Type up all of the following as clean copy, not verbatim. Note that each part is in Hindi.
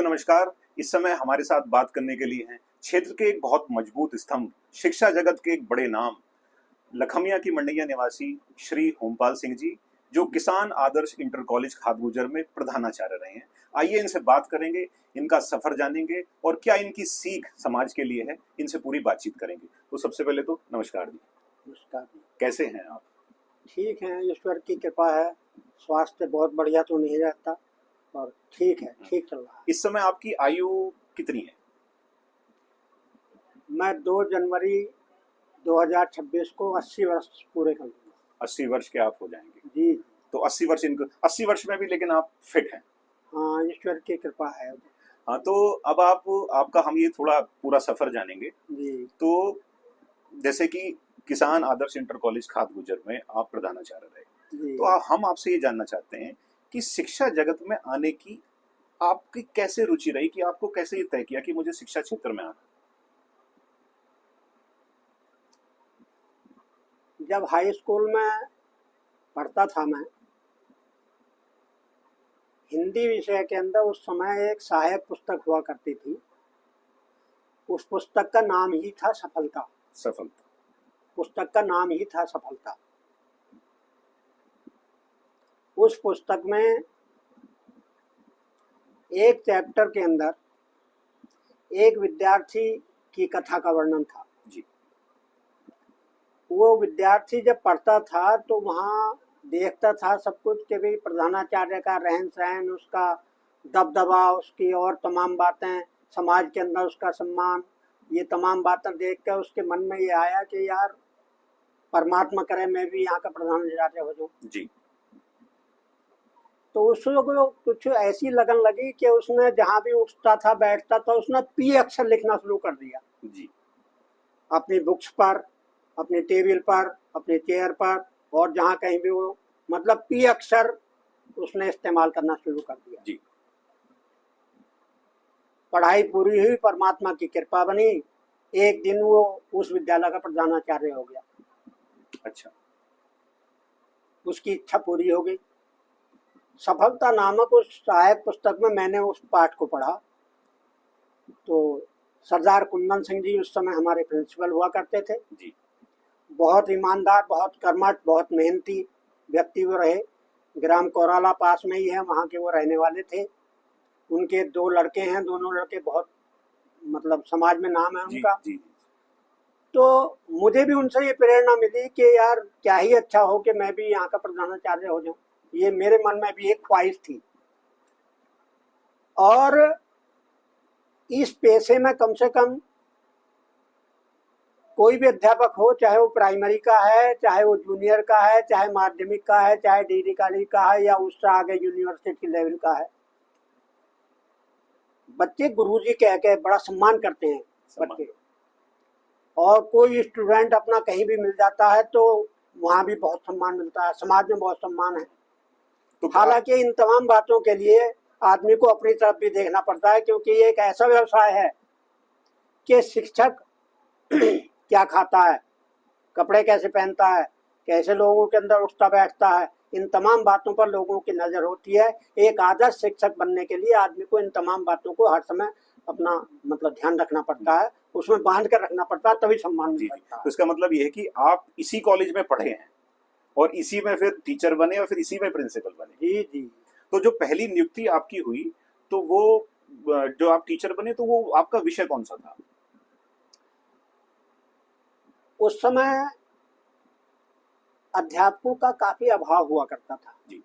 नमस्कार। इस समय हमारे साथ बात करने के लिए हैं क्षेत्र के एक बहुत मजबूत स्तंभ, शिक्षा जगत के एक बड़े नाम, लखमिया की मंडिया निवासी श्री होमपाल सिंह जी, जो किसान आदर्श इंटर कॉलेज खादगुजर में प्रधानाचार्य रहे हैं। आइए इनसे बात करेंगे, इनका सफर जानेंगे और क्या इनकी सीख समाज के लिए है, इनसे पूरी बातचीत करेंगे। तो सबसे पहले तो नमस्कार जी। नमस्कार। कैसे हैं आप? ठीक है, ईश्वर की कृपा है। स्वास्थ्य बहुत बढ़िया तो नहीं रहता और ठीक है, ठीक चल रहा है। इस समय आपकी आयु कितनी है? मैं 2 जनवरी 2026 को 80 वर्ष पूरे कर लूँगा। 80 वर्ष के आप हो जाएंगे जी। तो 80 वर्ष इनको 80 वर्ष में भी लेकिन आप फिट हैं। हाँ, ईश्वर की कृपा है। हाँ, तो अब आपका हम ये थोड़ा पूरा सफर जानेंगे। जी। तो जैसे कि किसान आदर्श इंटर कॉलेज खादगुजर में आप प्रधानाचार्य रहे, जी। तो हम आपसे ये जानना चाहते हैं कि शिक्षा जगत में आने की आपकी कैसे रुचि रही, कि आपको कैसे ये तय किया कि मुझे शिक्षा क्षेत्र में आना? जब हाई स्कूल में पढ़ता था मैं, हिंदी विषय के अंदर उस समय एक सहायक पुस्तक हुआ करती थी। उस पुस्तक का नाम ही था सफलता। सफलता। पुस्तक का नाम ही था सफलता। उस पुस्तक में एक चैप्टर के अंदर एक विद्यार्थी की कथा का वर्णन था। जी। वो विद्यार्थी जब पढ़ता था तो वहाँ देखता था सब कुछ कि भाई प्रधानाचार्य का रहन सहन, उसका दबदबा, उसकी और तमाम बातें, समाज के अंदर उसका सम्मान, ये तमाम बातें देख कर उसके मन में ये आया कि यार परमात्मा करे मैं भी यहाँ का प्रधानाचार्य हो जाऊँ। जी। तो उसको कुछ ऐसी लगन लगी कि उसने जहाँ भी उठता था बैठता था उसने पी अक्षर लिखना शुरू कर दिया। जी। अपनी बुक्स पर, अपने टेबल पर, अपने चेयर पर, और जहाँ कहीं भी वो मतलब पी अक्षर उसने इस्तेमाल करना शुरू कर दिया। जी। पढ़ाई पूरी हुई, परमात्मा की कृपा बनी, एक दिन वो उस विद्यालय का प्रधानाचार्य हो गया। अच्छा। उसकी इच्छा पूरी हो गई। सफलता नामक उस सहायक पुस्तक में मैंने उस पाठ को पढ़ा तो सरदार कुंदन सिंह जी उस समय हमारे प्रिंसिपल हुआ करते थे। जी। बहुत ईमानदार, बहुत कर्मठ, बहुत मेहनती व्यक्ति वो रहे। ग्राम कोराला पास में ही है, वहाँ के वो रहने वाले थे। उनके 2 लड़के हैं, दोनों लड़के बहुत मतलब समाज में नाम है उनका। जी। जी। तो मुझे भी उनसे ये प्रेरणा मिली कि यार क्या ही अच्छा हो कि मैं भी यहाँ का प्रधानाचार्य हो जाऊँ। ये मेरे मन में भी एक ख्वाहिश थी और इस पेशे में कम से कम कोई भी अध्यापक हो, चाहे वो प्राइमरी का है, चाहे वो जूनियर का है, चाहे माध्यमिक का है, चाहे डिग्री कॉलेज का है, या उससे आगे यूनिवर्सिटी लेवल का है, बच्चे गुरुजी कह के बड़ा सम्मान करते हैं बच्चे। और कोई स्टूडेंट अपना कहीं भी मिल जाता है तो वहाँ भी बहुत सम्मान मिलता है, समाज में बहुत सम्मान है। तो हालांकि इन तमाम बातों के लिए आदमी को अपनी तरफ भी देखना पड़ता है, क्योंकि ये एक ऐसा व्यवसाय है कि शिक्षक क्या खाता है, कपड़े कैसे पहनता है, कैसे लोगों के अंदर उठता बैठता है, इन तमाम बातों पर लोगों की नज़र होती है। एक आदर्श शिक्षक बनने के लिए आदमी को इन तमाम बातों को हर समय अपना मतलब ध्यान रखना पड़ता है, उसमें बांध कर रखना पड़ता है, तभी सम्मान मिल सकता है। तो इसका मतलब ये है कि आप इसी कॉलेज में पढ़े हैं और इसी में फिर टीचर बने और फिर इसी में प्रिंसिपल बने। जी जी। तो जो पहली नियुक्ति आपकी हुई, तो वो जो आप टीचर बने, तो वो आपका विषय कौन सा था? उस समय अध्यापकों का काफी अभाव हुआ करता था जी।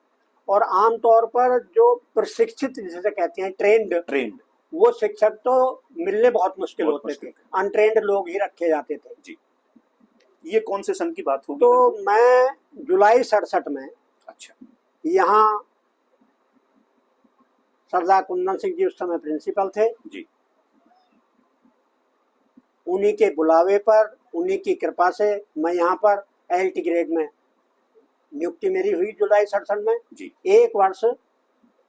और आमतौर पर जो प्रशिक्षित जिसे कहते हैं ट्रेंड वो शिक्षक तो मिलने बहुत मुश्किल होते थे, अनट्रेंड लोग ही रखे जाते थे। जी। ये कौन से सन की बात होगी? तो मैं जुलाई 67 में अच्छा यहाँ सरदार कुंदन सिंह जी उस समय प्रिंसिपल थे जी। उन्हीं के बुलावे पर, उन्हीं की कृपा से मैं यहाँ पर LT ग्रेड में नियुक्ति मेरी हुई जुलाई 67 में जी। 1 वर्ष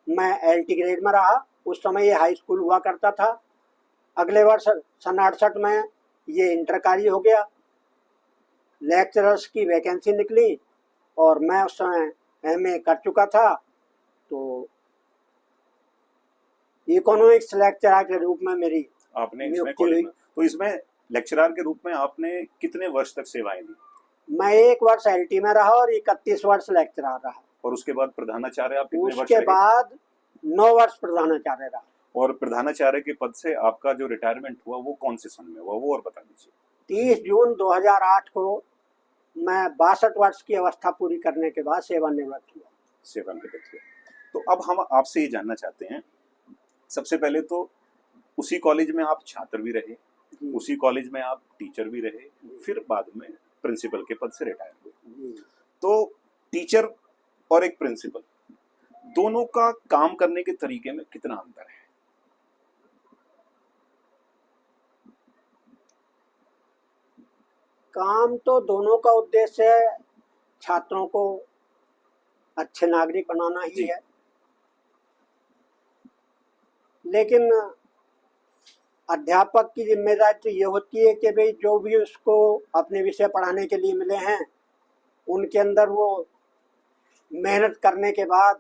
मैं LT ग्रेड में रहा। उस समय ये हाई स्कूल हुआ करता था। अगले वर्ष सन 68 में ये इंटर कार्य हो गया, लेक्चरर्स की वैकेंसी निकली और मैं उस समय MA कर चुका था। तो इकोनॉमिक्स लेक्चरर के रूप में मेरी आपने इसमें नियुक्ति कॉलेज हुई। में, तो इसमें लेक्चरर के रूप में आपने कितने वर्ष तक सेवाएं दी? मैं 1 वर्ष एलटी में रहा और 31 वर्ष लेक्चरर रहा। और उसके बाद प्रधानाचार्य आप कितने वर्ष उसके रहे? बाद 9 वर्ष प्रधानाचार्य रहा। और प्रधानाचार्य के पद से आपका जो रिटायरमेंट हुआ वो कौन से सन में हुआ, वो और बता दीजिए। 30 जून 2008 को मैं 62 वर्ष की अवस्था पूरी करने के बाद सेवानिवृत्त हुआ। सेवानिवृत्त हुआ। तो अब हम आपसे ये जानना चाहते हैं, सबसे पहले तो उसी कॉलेज में आप छात्र भी रहे, उसी कॉलेज में आप टीचर भी रहे, फिर बाद में प्रिंसिपल के पद से रिटायर हुए। तो टीचर और एक प्रिंसिपल, दोनों का काम करने के तरीके में कितना अंतर है? काम तो दोनों का उद्देश्य है छात्रों को अच्छे नागरिक बनाना ही है, लेकिन अध्यापक की जिम्मेदारी तो ये होती है कि भाई जो भी उसको अपने विषय पढ़ाने के लिए मिले हैं उनके अंदर वो मेहनत करने के बाद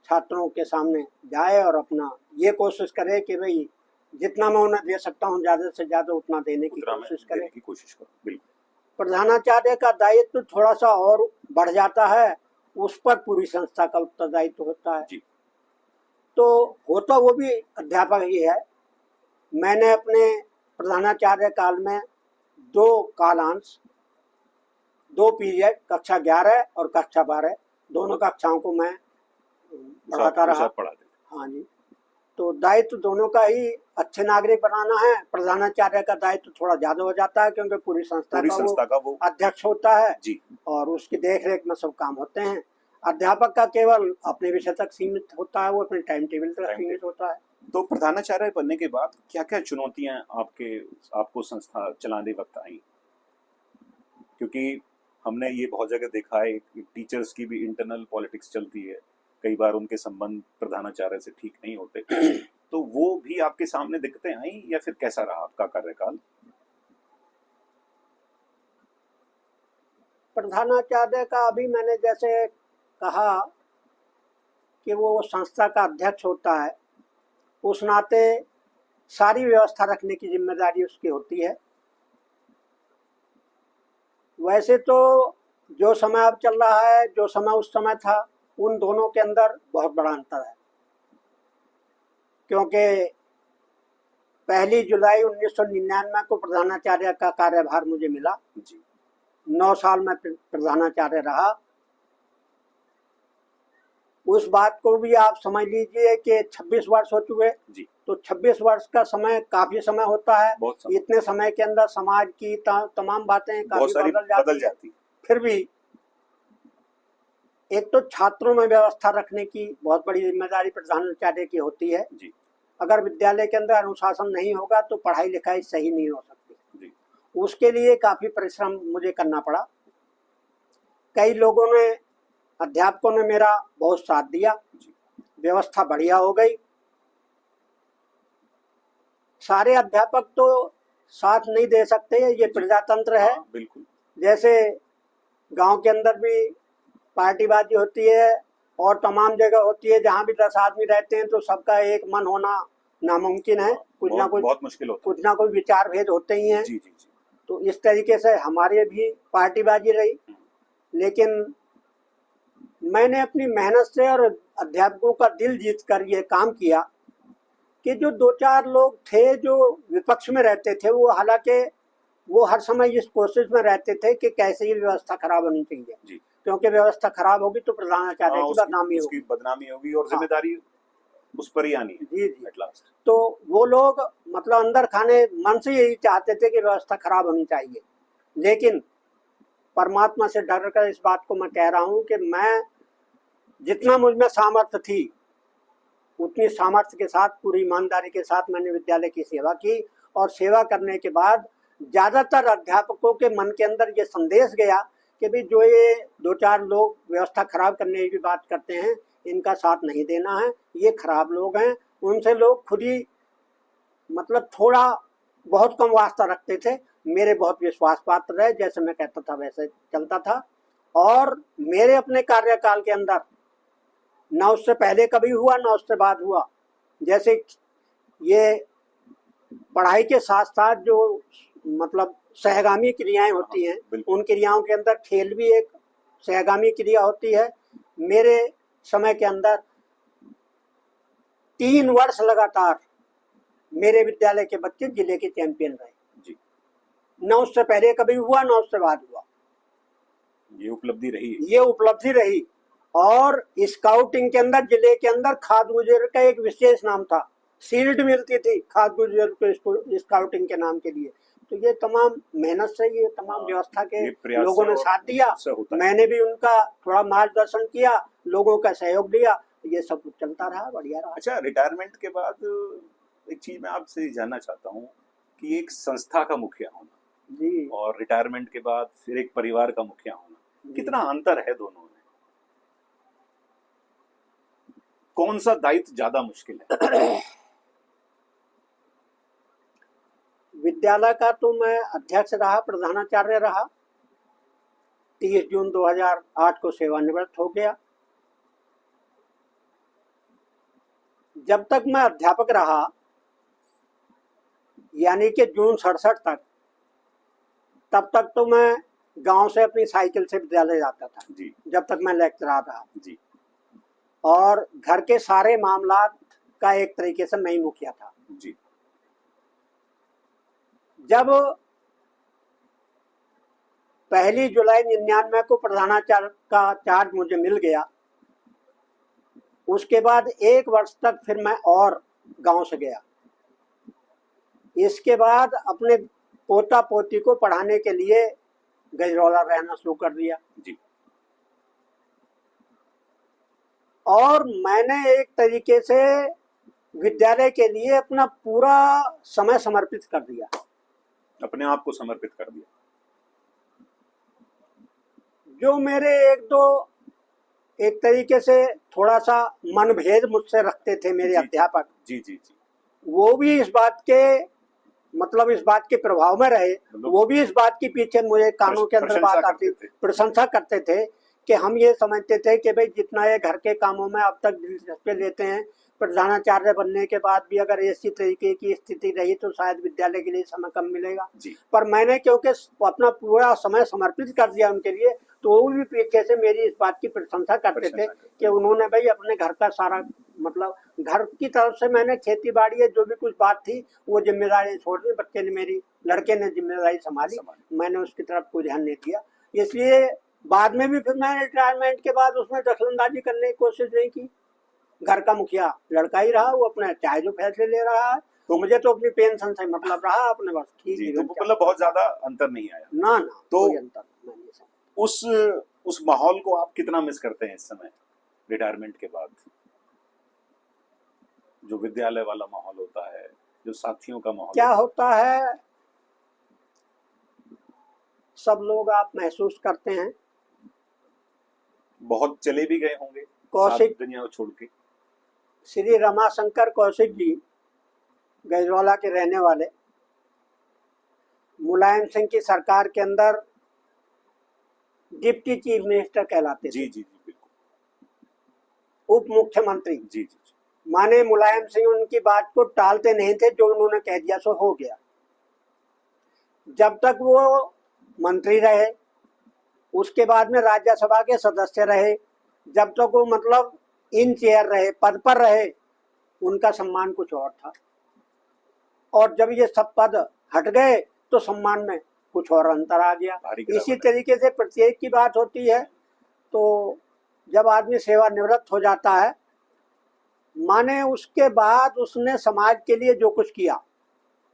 छात्रों के सामने जाए और अपना ये कोशिश करे कि भाई जितना मैं उन्हें दे सकता हूँ ज़्यादा से ज़्यादा उतना देने की कोशिश करे। बिल्कुल। प्रधानाचार्य का दायित्व थोड़ा सा और बढ़ जाता है, उस पर पूरी संस्था का उत्तरदायित्व होता है। जी। तो होता वो भी अध्यापक ही है। मैंने अपने प्रधानाचार्य काल में 2 कालांश, 2 पीरियड, कक्षा 11 और कक्षा 12 दोनों कक्षाओं को मैं पढ़ाता रहा। हाँ जी। तो दायित्व दोनों का ही अच्छे नागरिक बनाना है। प्रधानाचार्य का दायित्व थोड़ा ज्यादा हो जाता है क्योंकि पूरी संस्था का वो अध्यक्ष होता है जी, और उसकी देखरेख में सब काम होते हैं। अध्यापक का केवल अपने विषय तक सीमित होता है, वो अपने टाइम टेबल तक सीमित होता है। तो प्रधानाचार्य बनने के बाद क्या क्या चुनौतियां आपको संस्था चलाने वक्त आई? क्योंकि हमने ये बहुत जगह देखा है, टीचर्स की भी इंटरनल पॉलिटिक्स चलती है, कई बार उनके संबंध प्रधानाचार्य से ठीक नहीं होते, तो वो भी आपके सामने दिक्कतें आई या फिर कैसा रहा आपका कार्यकाल? प्रधानाचार्य का अभी मैंने जैसे कहा कि वो संस्था का अध्यक्ष होता है, उस नाते सारी व्यवस्था रखने की जिम्मेदारी उसकी होती है। वैसे तो जो समय अब चल रहा है, जो समय उस समय था, उन दोनों के अंदर बहुत बड़ा अंतर है, क्योंकि 1 जुलाई 1999 को प्रधानाचार्य का कार्यभार मुझे मिला जी। 9 साल में प्रधानाचार्य रहा। उस बात को भी आप समझ लीजिए कि 26 वर्ष हो चुके जी। तो 26 वर्ष का समय काफी समय होता है। इतने समय के अंदर समाज की तमाम बातें काफी बदल जाती। फिर भी एक तो छात्रों में व्यवस्था रखने की बहुत बड़ी जिम्मेदारी प्रधानाचार्य की होती है जी। अगर विद्यालय के अंदर अनुशासन नहीं होगा तो पढ़ाई लिखाई सही नहीं हो सकती जी। उसके लिए काफी परिश्रम मुझे करना पड़ा। कई लोगों ने, अध्यापकों ने मेरा बहुत साथ दिया, व्यवस्था बढ़िया हो गई। सारे अध्यापक तो साथ नहीं दे सकते, ये प्रजातंत्र है। बिल्कुल। जैसे गांव के अंदर भी पार्टीबाजी होती है और तमाम जगह होती है, जहां भी 10 आदमी रहते हैं तो सबका एक मन होना नामुमकिन है। कुछ ना कुछ बहुत मुश्किल होता है, कुछ ना कुछ विचार भेद होते ही हैं जी, जी, जी। तो इस तरीके से हमारे भी पार्टीबाजी रही, लेकिन मैंने अपनी मेहनत से और अध्यापकों का दिल जीत कर ये काम किया कि जो 2-4 लोग थे जो विपक्ष में रहते थे, वो हालांकि वो हर समय इस कोशिश में रहते थे कि कैसे ये व्यवस्था खराब होनी चाहिए जी। क्योंकि व्यवस्था खराब होगी तो प्रधानाचार्य की बदनामी होगी और जिम्मेदारी उस पर ही आनी है जी जी। एट लास्ट तो वो लोग मतलब अंदर खाने मन से यही चाहते थे कि व्यवस्था खराब होनी चाहिए, लेकिन परमात्मा से डर कर इस बात को मैं कह रहा हूँ कि मैं जितना मुझ में सामर्थ्य थी उतनी सामर्थ्य के साथ, पूरी ईमानदारी के साथ मैंने विद्यालय की सेवा की। और सेवा करने के बाद ज़्यादातर अध्यापकों के मन के अंदर ये संदेश गया कि भाई जो ये 2-4 लोग व्यवस्था खराब करने की बात करते हैं, इनका साथ नहीं देना है, ये खराब लोग हैं। उनसे लोग खुद ही मतलब थोड़ा बहुत कम वास्ता रखते थे। मेरे बहुत विश्वास पात्र रहे, जैसे मैं कहता था वैसे चलता था। और मेरे अपने कार्यकाल के अंदर न उससे पहले कभी हुआ न उससे बाद हुआ, जैसे ये पढ़ाई के साथ साथ जो मतलब सहगामी क्रियाएं होती हैं, बिल्कुल। उन क्रियाओं के अंदर खेल भी एक सहगामी क्रिया होती है। मेरे समय के अंदर 3 वर्ष लगातार मेरे विद्यालय के बच्चे जिले के चैंपियन रहे जी। न उससे पहले कभी हुआ न उससे बाद हुआ। ये उपलब्धि रही है। ये उपलब्धि रही। और स्काउटिंग के अंदर जिले के अंदर खाद गुजर का एक विशेष नाम था, शील्ड मिलती थी खाद गुजर को स्काउटिंग के नाम के लिए। तो ये तमाम मेहनत से, ये तमाम व्यवस्था के लोगों ने साथ दिया, मैंने भी उनका थोड़ा मार्गदर्शन किया, लोगों का सहयोग दिया, ये सब कुछ चलता रहा, बढ़िया रहा। अच्छा, रिटायरमेंट के बाद एक चीज मैं आपसे जानना चाहता हूँ कि एक संस्था का मुखिया होना जी और रिटायरमेंट के बाद फिर एक परिवार का मुखिया होना, कितना अंतर है दोनों में? कौन सा दायित्व ज्यादा मुश्किल है? विद्यालय का तो मैं अध्यक्ष रहा, प्रधानाचार्य रहा। 30 जून 2008 को सेवानिवृत्त हो गया। जब तक मैं अध्यापक रहा, यानी कि जून 67 तक, तब तक तो मैं गांव से अपनी साइकिल से विद्यालय जाता था जी। जब तक मैं लेक्चरर रहा जी। और घर के सारे मामलात का एक तरीके से मैं ही मुखिया था जी। जब 1 जुलाई 99 को प्रधानाचार्य का चार्ज मुझे मिल गया, उसके बाद 1 वर्ष तक फिर मैं और गांव से गया। इसके बाद अपने पोता पोती को पढ़ाने के लिए गजरौला रहना शुरू कर दिया जी। और मैंने एक तरीके से विद्यालय के लिए अपना पूरा समय समर्पित कर दिया, अपने आप को समर्पित कर दिया। जो मेरे एक तरीके से थोड़ा सा मनभेद मुझसे रखते थे मेरे अध्यापक, जी जी जी, वो भी इस बात के प्रभाव में रहे। वो भी इस बात के पीछे मुझे कानों के अंदर बात आती, प्रशंसा करते थे कि हम ये समझते थे कि भाई जितना ये घर के कामों में अब तक दिलचस्पी लेते हैं, प्रधानाचार्य बनने के बाद भी अगर ऐसी तरीके की स्थिति रही तो शायद विद्यालय के लिए समय कम मिलेगा। पर मैंने क्योंकि अपना पूरा समय समर्पित कर दिया उनके लिए, तो वो भी पीछे से मेरी इस बात की प्रशंसा करते थे कि उन्होंने भाई अपने घर का सारा मतलब घर की तरफ से मैंने खेती बाड़ी जो भी कुछ बात थी वो जिम्मेदारी छोड़ दी, बच्चे ने लड़के ने जिम्मेदारी संभाली, मैंने उसकी तरफ कोई ध्यान नहीं दिया। इसलिए बाद में भी फिर मैंने रिटायरमेंट के बाद उसमें दखलंदाजी करने की कोशिश नहीं की। घर का मुखिया लड़का ही रहा, वो अपने चाहे जो फैसले ले रहा है, तो मुझे तो अपनी पेंशन से मतलब रहा अपने बस। ठीक, तो मतलब बहुत ज्यादा अंतर नहीं आया ना तो कोई अंतर नहीं। उस माहौल को आप कितना मिस करते हैं इस समय रिटायरमेंट के बाद? जो विद्यालय वाला माहौल होता है, जो साथियों का माहौल क्या होता है, सब लोग आप महसूस करते हैं। बहुत चले भी गए होंगे कौशिक, दुनिया छोड़ के। श्री रमाशंकर कौशिक जी गजरौला के रहने वाले, मुलायम सिंह की सरकार के अंदर डिप्टी चीफ मिनिस्टर कहलाते थे। जी जी जी, बिल्कुल। उप मुख्यमंत्री। जी जी। माने मुलायम सिंह उनकी बात को टालते नहीं थे, जो उन्होंने कह दिया सो हो गया। जब तक वो मंत्री रहे, उसके बाद में राज्यसभा के सदस्य रहे, जब तक वो मतलब इन चेयर रहे, पद पर रहे, उनका सम्मान कुछ और था। और जब ये सब पद हट गए तो सम्मान में कुछ और अंतर आ गया। इसी तरीके से प्रत्येक की बात होती है। तो जब आदमी सेवानिवृत्त हो जाता है, माने उसके बाद उसने समाज के लिए जो कुछ किया,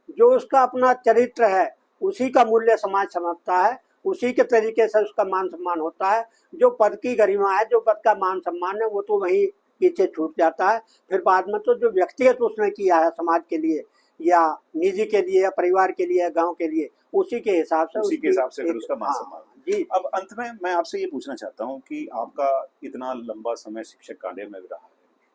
जो उसका अपना चरित्र है, उसी का मूल्य समाज समझता है, उसी के तरीके से उसका मान सम्मान होता है। जो पद की गरिमा है, जो पद का मान सम्मान है, वो तो वहीं पीछे छूट जाता है। फिर बाद में तो जो व्यक्तिगत उसने किया है समाज के लिए या निजी के लिए या परिवार के लिए या गांव के लिए, उसी के हिसाब से फिर उसका मान सम्मान। जी। अब अंत में मैं आपसे ये पूछना चाहता हूँ कि आपका इतना लंबा समय शिक्षक कार्य में रहा है,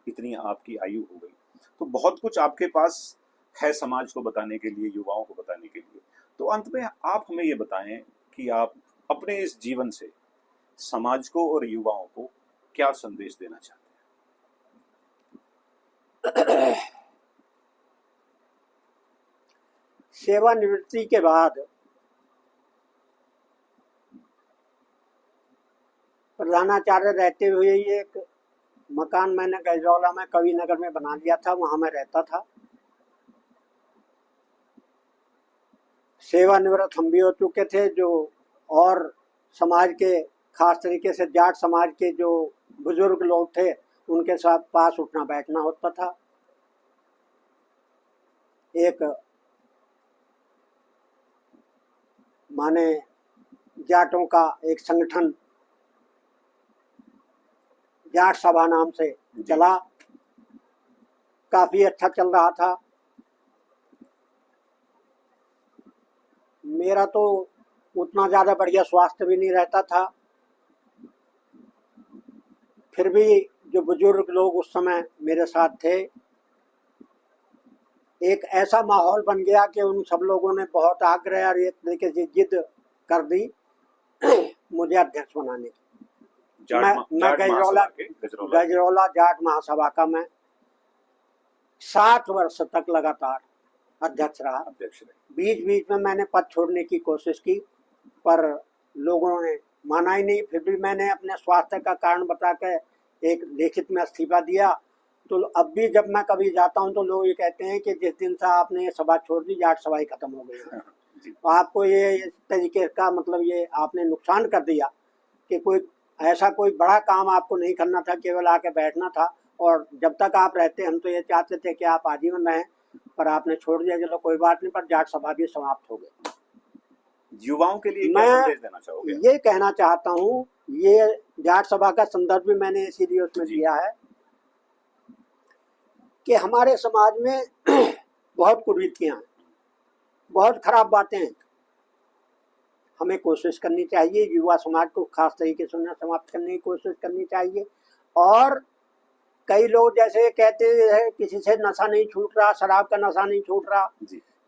इतनी आपकी आयु हो गई, तो बहुत कुछ आपके पास है समाज को बताने के लिए, युवाओं को बताने के लिए। तो अंत में आप हमें ये बताएं कि आप अपने इस जीवन से समाज को और युवाओं को क्या संदेश देना चाहते हैं? सेवानिवृत्ति के बाद प्रधानाचार्य रहते हुए ये एक मकान मैंने गजरौला में कवि नगर में बना लिया था, वहां मैं रहता था। सेवानिवृत्त हम भी हो चुके थे, जो और समाज के खास तरीके से जाट समाज के जो बुजुर्ग लोग थे उनके साथ पास उठना बैठना होता था। एक माने जाटों का एक संगठन जाट सभा नाम से चला, काफी अच्छा चल रहा था। मेरा तो उतना ज्यादा बढ़िया स्वास्थ्य भी नहीं रहता था, फिर भी जो बुजुर्ग लोग उस समय मेरे साथ थे, एक ऐसा माहौल बन गया कि उन सब लोगों ने बहुत आग्रह और एक तरीके से जिद कर दी मुझे अध्यक्ष बनाने की। मैं गजरौला जाट महासभा का मैं 7 वर्ष तक लगातार अध्यक्ष रहा। बीच बीच में मैंने पद छोड़ने की कोशिश की, पर लोगों ने माना ही नहीं। फिर भी मैंने अपने स्वास्थ्य का कारण बता के एक लिखित में इस्तीफा दिया। तो अब भी जब मैं कभी जाता हूं तो लोग ये कहते हैं कि जिस दिन से आपने ये सभा छोड़ दी, जाट सभा ही खत्म हो गई है। तो आपको ये इस तरीके का मतलब ये आपने नुकसान कर दिया कि कोई ऐसा कोई बड़ा काम आपको नहीं करना था, केवल आके बैठना था। और जब तक आप रहते हम तो ये चाहते थे कि आप आजीवन रहें, पर आपने छोड़ दिया। चलो कोई बात नहीं, पर जाट सभा भी समाप्त हो गई। युवाओं के लिए क्या संदेश देना चाहोगे? ये कहना चाहता हूँ, ये जाट सभा का संदर्भ भी मैंने इसीलिए उसमें दिया है कि हमारे समाज में बहुत कुरीतियां हैं, बहुत खराब बातें हैं। हमें कोशिश करनी चाहिए युवा समाज को खास तरीके से उन्हें समाप्त करने की कोशिश करनी चाहिए। और कई लोग जैसे कहते हैं किसी से नशा नहीं छूट रहा, शराब का नशा नहीं छूट रहा,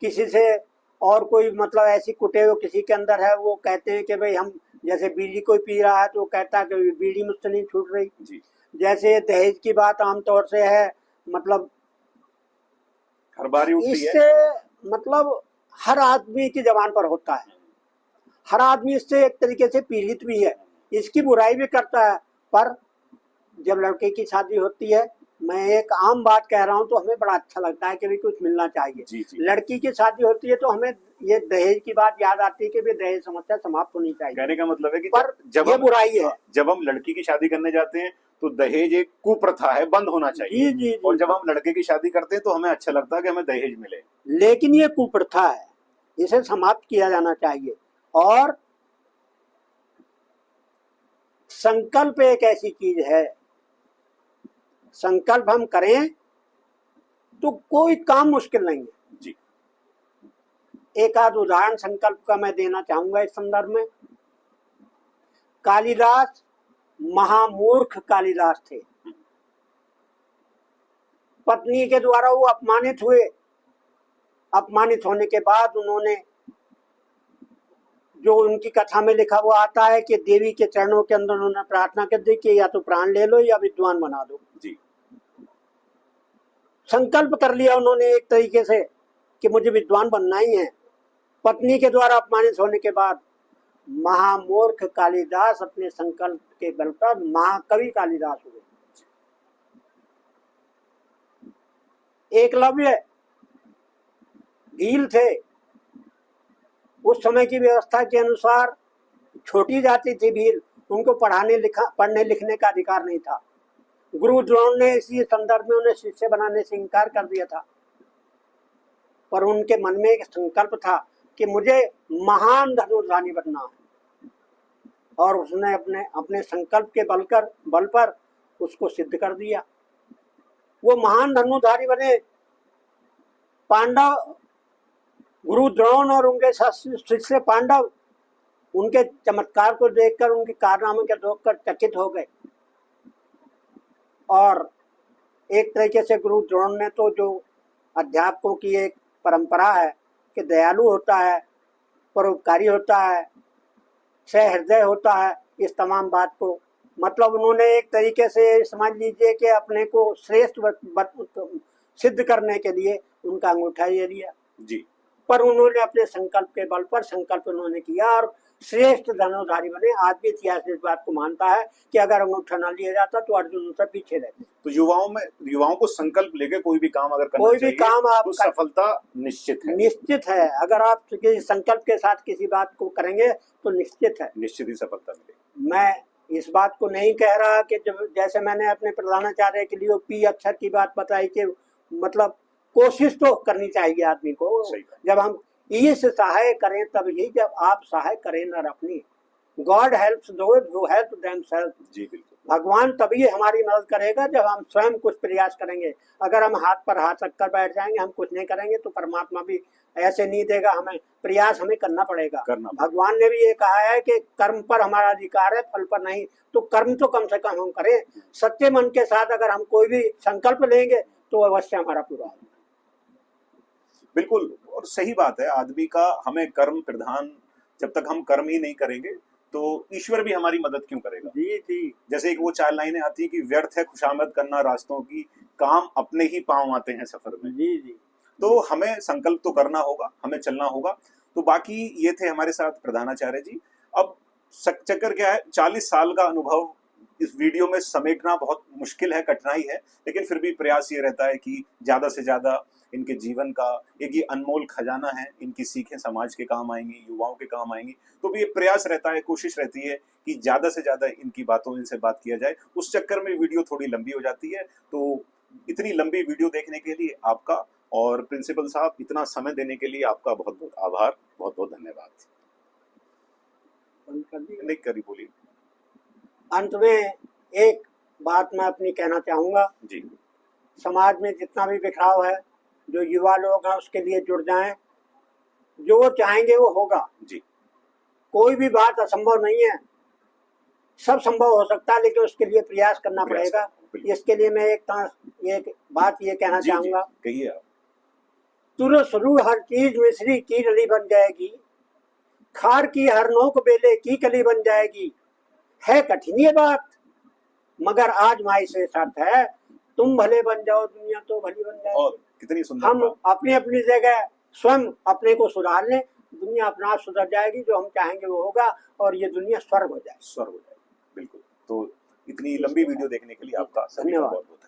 किसी से और कोई मतलब ऐसी कुटेव किसी के अंदर है, वो कहते हैं कि भाई हम जैसे बीड़ी कोई पी रहा है तो वो कहता है कि बीड़ी मुझसे नहीं छूट रही। जैसे दहेज की बात आमतौर से है, मतलब हर बार उठती है। इससे मतलब हर आदमी की जबान पर होता है, हर आदमी इससे एक तरीके से पीड़ित भी है, इसकी बुराई भी करता है। पर जब लड़के की शादी होती है, मैं एक आम बात कह रहा हूँ, तो हमें बड़ा अच्छा लगता है कि भी कुछ मिलना चाहिए। लड़की की शादी होती है तो हमें ये दहेज की बात याद आती है कि भी दहेज समस्या समाप्त होनी चाहिए। कहने का मतलब है कि पर जब ये बुराई है, जब हम लड़की की शादी करने जाते हैं तो दहेज एक कुप्रथा है, बंद होना चाहिए। जी। और जब हम लड़के की शादी करते हैं तो हमें अच्छा लगता है कि हमें दहेज मिले। लेकिन ये कुप्रथा है, इसे समाप्त किया जाना चाहिए। और संकल्प एक ऐसी चीज है, संकल्प हम करें तो कोई काम मुश्किल नहीं है जी। एक आध उदाहरण संकल्प का मैं देना चाहूंगा इस संदर्भ में। कालिदास महामूर्ख कालिदास थे। पत्नी के द्वारा वो अपमानित हुए। अपमानित होने के बाद उन्होंने, जो उनकी कथा में लिखा हुआ आता है कि देवी के चरणों के अंदर उन्होंने प्रार्थना कर दी कि या तो प्राण ले लो या विद्वान बना दो जी। संकल्प कर लिया उन्होंने एक तरीके से कि मुझे विद्वान बनना ही है। पत्नी के द्वारा अपमानित होने के बाद महामूर्ख कालिदास अपने संकल्प के बल पर महाकवि कालिदास हुए। एकलव्य भील थे। उस समय की व्यवस्था के अनुसार छोटी जाति थी भील, उनको पढ़ने लिखने का अधिकार नहीं था। गुरु द्रोण ने इसी संदर्भ में उन्हें शिष्य बनाने से इनकार कर दिया था। पर उनके मन में एक संकल्प था कि मुझे महान धनुर्धारी बनना है, और उसने अपने संकल्प के बल पर उसको सिद्ध कर दिया। वो महान धनुर्धारी बने। पांडव, गुरु द्रोण और उनके शिष्य पांडव उनके चमत्कार को देखकर, उनके कारनामे को देखकर चकित हो गए। और एक तरीके से गुरु द्रोण ने तो, जो अध्यापकों की एक परंपरा है कि दयालु होता है, परोपकारी होता है, सहृदय होता है, इस तमाम बात को मतलब उन्होंने एक तरीके से समझ लीजिए कि अपने को श्रेष्ठ सिद्ध करने के लिए उनका अंगूठा ले लिया जी। पर उन्होंने अपने संकल्प के बल पर संकल्प उन्होंने किया और श्रेष्ठ धनुर्धारी बने। आज भी इतिहास इस बात को मानता है कि अगर अंगूठा न लिया जाता तो अर्जुन उनसे पीछे रहते। तो युवाओं को संकल्प लेके कोई भी काम अगर करना कोई भी चाहिए, काम आप तो सफलता निश्चित है। निश्चित है। अगर आप किसी संकल्प के साथ किसी बात को करेंगे तो निश्चित है, निश्चित ही सफलता मिलेगी। मैं इस बात को नहीं कह रहा कि जब जैसे मैंने अपने प्रधानाचार्य के लिए पी अक्षर की बात बताई कि मतलब कोशिश तो करनी चाहिए आदमी को। जब हम ईश सहाय करें तब ही जब आप सहाय करें न अपनी। God helps those who help themselves. जी बिल्कुल। भगवान तभी हमारी मदद करेगा जब हम स्वयं कुछ प्रयास करेंगे। अगर हम हाथ पर हाथ रखकर बैठ जाएंगे, हम कुछ नहीं करेंगे, तो परमात्मा भी ऐसे नहीं देगा। हमें प्रयास हमें करना पड़ेगा। भगवान ने भी ये कहा है कि कर्म पर हमारा अधिकार है, फल पर नहीं। तो कर्म तो कम से कम हम करें। सच्चे मन के साथ अगर हम कोई भी संकल्प लेंगे तो अवश्य हमारा पूरा होगा। बिल्कुल, और सही बात है। आदमी का हमें कर्म प्रधान, जब तक हम कर्म ही नहीं करेंगे तो ईश्वर भी हमारी मदद क्यों करेगा। जी जी। जैसे एक वो 4 लाइनें आती है कि व्यर्थ है खुशामद करना रास्तों की, काम अपने ही पांव आते हैं सफर में। जी जी। तो हमें संकल्प तो करना होगा, हमें चलना होगा। तो बाकी ये थे हमारे साथ प्रधानाचार्य जी। अब चक्कर क्या है, 40 साल का अनुभव इस वीडियो में समेटना बहुत मुश्किल है, कठिनाई है, लेकिन फिर भी प्रयास ये रहता है कि ज्यादा से ज्यादा इनके जीवन का एक ये अनमोल खजाना है, इनकी सीखें समाज के काम आएंगी, युवाओं के काम आएंगी। तो भी ये प्रयास रहता है, कोशिश रहती है कि ज्यादा से ज्यादा इनकी बातों, इनसे बात किया जाए। उस चक्कर में वीडियो थोड़ी लंबी हो जाती है। तो इतनी लंबी वीडियो देखने के लिए आपका और प्रिंसिपल साहब इतना समय देने के लिए आपका बहुत बहुत आभार, बहुत बहुत धन्यवाद। नहीं करी बोलिए। अंत में एक बात मैं अपनी कहना चाहूंगा जी। समाज में जितना भी बिखराव है, जो युवा लोग हैं उसके लिए जुड़ जाएं। जो वो चाहेंगे वो होगा जी। कोई भी बात असंभव नहीं है, सब संभव हो सकता है, लेकिन उसके लिए प्रयास करना पड़ेगा। इसके लिए मैं एक बात ये कहना चाहूंगा, कहिए आप। तुरु शुरू हर चीज मिश्री की डली बन जाएगी, खार की हर नोक बेले की कली बन जाएगी। है कठिन ये बात मगर आज माई से शर्त है, तुम भले बन जाओ दुनिया तो भली बन जाएगी। कितनी सुंदर हम बात। अपनी अपनी जगह स्वयं अपने को सुधार लें, दुनिया अपना आप सुधर जाएगी। जो हम चाहेंगे वो होगा और ये दुनिया स्वर्ग हो जाएगी। स्वर्ग हो जाएगी। बिल्कुल। तो इतनी लंबी वीडियो देखने के लिए आपका धन्यवाद। बहुत बहुत